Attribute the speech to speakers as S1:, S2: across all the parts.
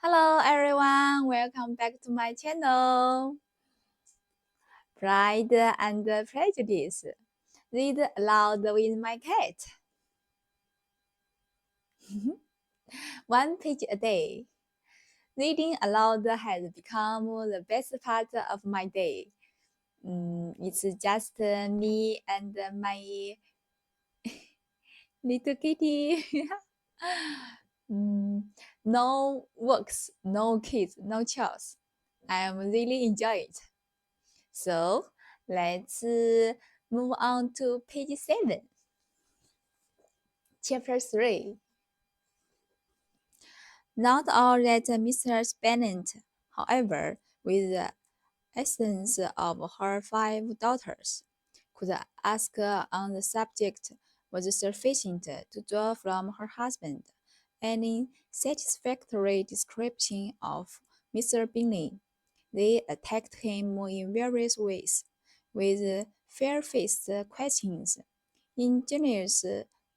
S1: Hello everyone, welcome back to my channel. Pride and Prejudice. Read aloud with my cat. One page a day. Reading aloud has become the best part of my day. It's just me and my little kitty. No works, no kids, no chores. I'm really enjoying it. So let's move on to page 7, chapter 3. Not all that Mrs. Bennet, however, with the essence of her 5 daughters, could ask on the subject was sufficient to draw from her husband any satisfactory description of Mr. Bingley. They attacked him in various ways, with fair-faced questions, ingenious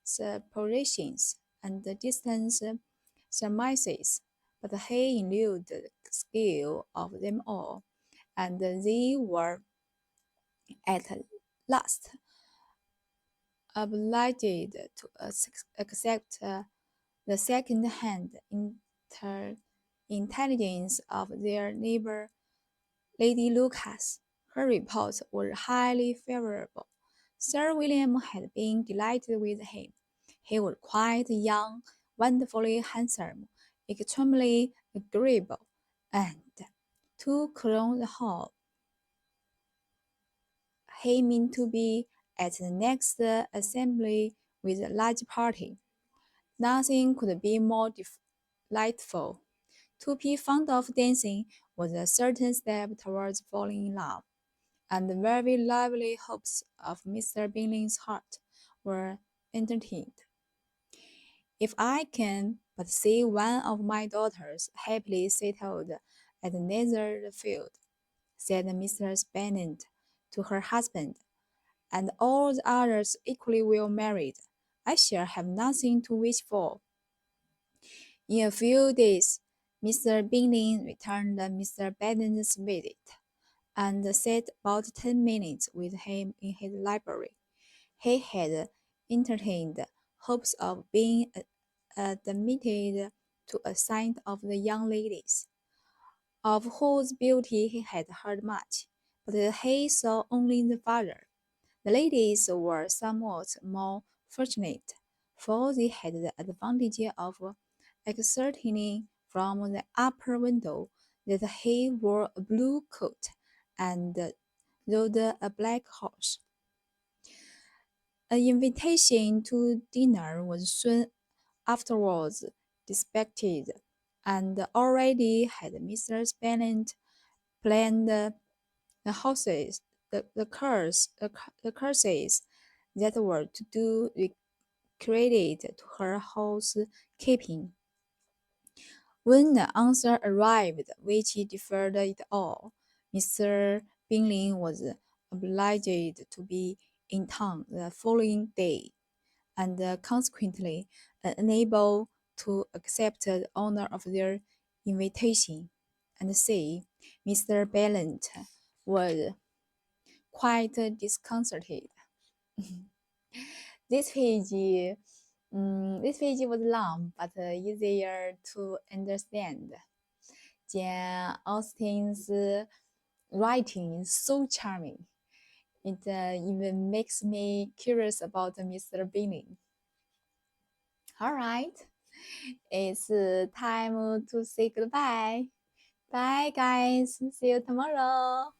S1: suppositions, and distant surmises, but he eluded the skill of them all, and they were at last obliged to accept the second-hand intelligence of their neighbor, Lady Lucas. Her reports were highly favorable. Sir William had been delighted with him. He was quite young, wonderfully handsome, extremely agreeable, and to crown the whole, he meant to be at the next assembly with a large party. Nothing could be more delightful. To be fond of dancing was a certain step towards falling in love, and the very lively hopes of Mr. Bingley's heart were entertained. If I can but see one of my daughters happily settled at Netherfield, said Mrs. Bennet to her husband, and all the others equally well married, I shall have nothing to wish for. In a few days, Mr. Bingley returned Mr. Bennet's visit, and sat about 10 minutes with him in his library. He had entertained hopes of being admitted to a sight of the young ladies, of whose beauty he had heard much, but he saw only the father. The ladies were somewhat more fortunate, for they had the advantage of ascertaining from the upper window that he wore a blue coat and rode a black horse. An invitation to dinner was soon afterwards dispatched, and already had Mrs. Bennet planned the horses, the curses that were to do credit to her housekeeping. When the answer arrived which deferred it all, Mr. Bingley was obliged to be in town the following day, and consequently unable to accept the honor of their invitation. And see, Mr. Bennet was quite disconcerted. This page this page was long but easier to understand. Jane Austen's writing is so charming. It even makes me curious about Mr. Bingley. Alright, it's time to say goodbye. Bye guys, see you tomorrow.